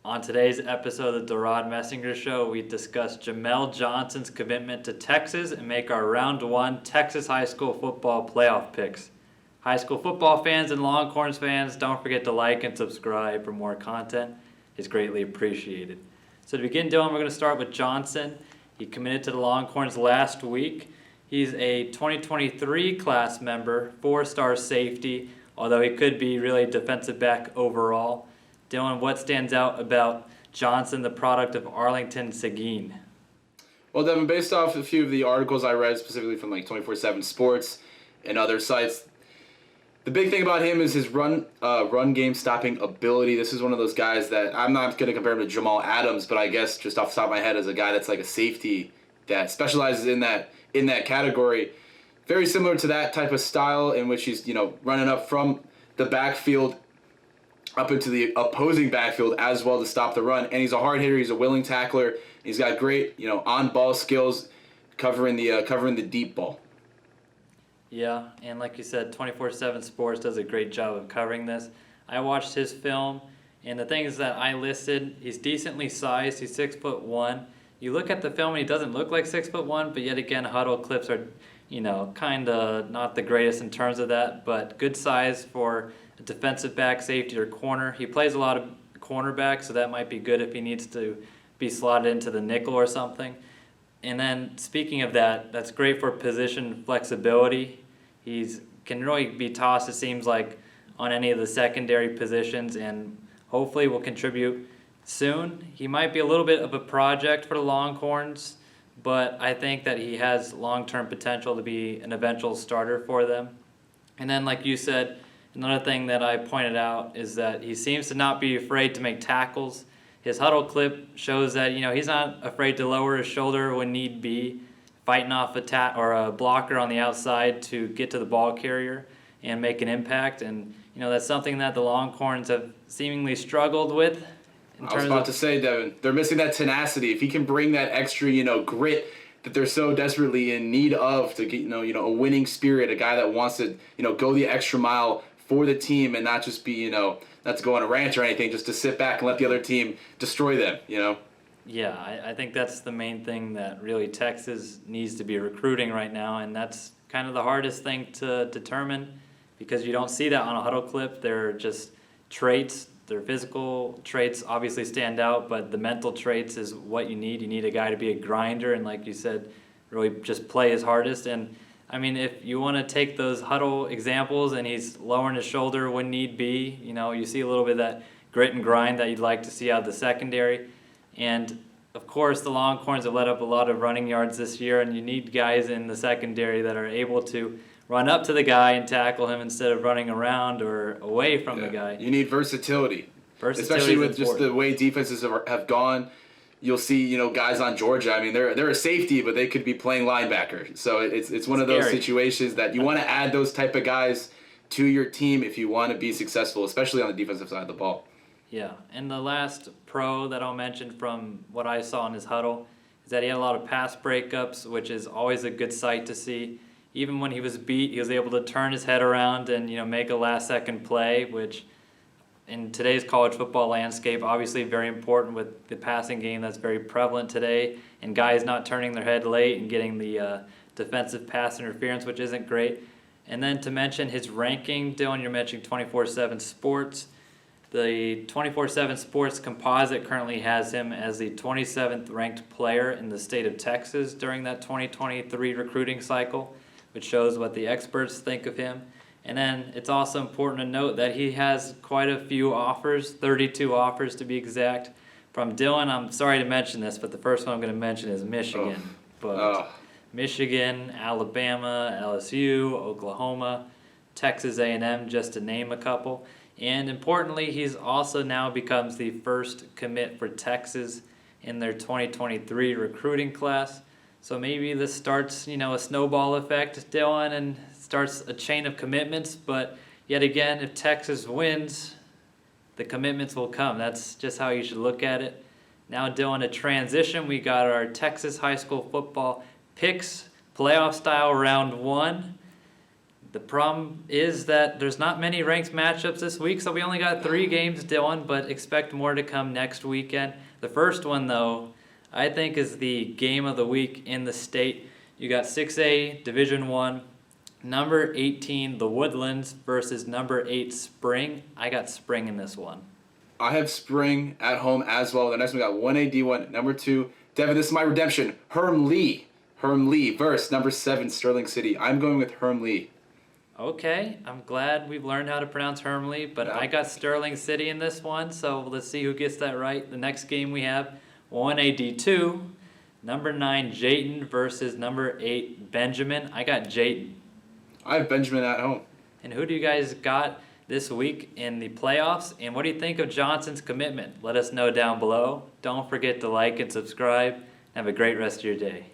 On today's episode of the DeRaud-Messinger Show, we discuss Jamel Johnson's commitment to Texas and make our Round 1 Texas high school football playoff picks. High school football fans and Longhorns fans, don't forget to like and subscribe for more content. It's greatly appreciated. So to begin, Dylan, we're going to start with Johnson. He committed to the Longhorns last week. He's a 2023 class member, 4-star safety, although he could be really defensive back overall. Dylan, what stands out about Johnson, the product of Arlington Seguin? Well, Devon, based off a few of the articles I read, specifically from 24/7 Sports and other sites, the big thing about him is his run game stopping ability. This is one of those guys that I'm not going to compare him to Jamal Adams, but I guess just off the top of my head as a guy that's like a safety that specializes in that category. Very similar to that type of style in which he's running up from the backfield up into the opposing backfield as well to stop the run. And he's a hard hitter. He's a willing tackler. He's got great, on-ball skills covering the deep ball. Yeah, and like you said, 24/7 Sports does a great job of covering this. I watched his film, and the things that I listed, he's decently sized. He's 6'1". You look at the film, and he doesn't look like 6'1", but yet again, huddle clips are, kind of not the greatest in terms of that, but good size for a defensive back, safety, or corner. He plays a lot of cornerback, so that might be good if he needs to be slotted into the nickel or something. And then speaking of that, that's great for position flexibility. He can really be tossed, it seems like, on any of the secondary positions, and hopefully will contribute soon. He might be a little bit of a project for the Longhorns, but I think that he has long-term potential to be an eventual starter for them. And then, like you said, another thing that I pointed out is that he seems to not be afraid to make tackles. His huddle clip shows that he's not afraid to lower his shoulder when need be, fighting off a blocker on the outside to get to the ball carrier and make an impact. And that's something that the Longhorns have seemingly struggled with. I was about to say, Devin, they're missing that tenacity. If he can bring that extra, grit that they're so desperately in need of to get, a winning spirit, a guy that wants to, go the extra mile for the team and not just be, not to go on a rant or anything, just to sit back and let the other team destroy them, Yeah, I think that's the main thing that really Texas needs to be recruiting right now, and that's kind of the hardest thing to determine because you don't see that on a huddle clip. They're just traits. Their physical traits obviously stand out, but the mental traits is what you need. You need a guy to be a grinder and, like you said, really just play his hardest. And I mean, if you want to take those huddle examples and he's lowering his shoulder when need be, you see a little bit of that grit and grind that you'd like to see out of the secondary. And, of course, the Longhorns have let up a lot of running yards this year, and you need guys in the secondary that are able to run up to the guy and tackle him instead of running around or away from the guy. You need versatility. Especially with just the way defenses have gone. You'll see, guys on Georgia. I mean, they're a safety, but they could be playing linebacker. So it's one of those situations that you want to add those type of guys to your team if you want to be successful, especially on the defensive side of the ball. Yeah, and the last pro that I'll mention from what I saw in his huddle is that he had a lot of pass breakups, which is always a good sight to see. Even when he was beat, he was able to turn his head around and make a last-second play, which in today's college football landscape, obviously very important with the passing game that's very prevalent today, and guys not turning their head late and getting the defensive pass interference, which isn't great. And then to mention his ranking, Dylan, you're mentioning 24/7 Sports. The 24/7 Sports composite currently has him as the 27th ranked player in the state of Texas during that 2023 recruiting cycle, which shows what the experts think of him. And then it's also important to note that he has quite a few offers, 32 offers to be exact, from Dylan. I'm sorry to mention this, but the first one I'm going to mention is Michigan. Michigan, Alabama, LSU, Oklahoma, Texas A&M, just to name a couple. And importantly, he's also now becomes the first commit for Texas in their 2023 recruiting class. So maybe this starts, a snowball effect, Dylan, and starts a chain of commitments. But yet again, if Texas wins, the commitments will come. That's just how you should look at it. Now, Dylan, a transition. We got our Texas high school football picks, playoff style round 1. The problem is that there's not many ranked matchups this week, so we only got 3 games, Dylan, but expect more to come next weekend. The first one, though, I think is the game of the week in the state. You got 6A Division I, number 18, the Woodlands, versus number 8, Spring. I got Spring in this one. I have Spring at home as well. The next one we got 1A D1, number 2. Devon, this is my redemption. Herm Lee versus number 7, Sterling City. I'm going with Herm Lee. Okay, I'm glad we've learned how to pronounce Hermley, but I got Sterling City in this one, so let's see who gets that right. The next game we have 1A D2, number 9 Jayton versus number 8 Benjamin. I got Jayton. I have Benjamin at home. And who do you guys got this week in the playoffs? And what do you think of Johnson's commitment? Let us know down below. Don't forget to like and subscribe. Have a great rest of your day.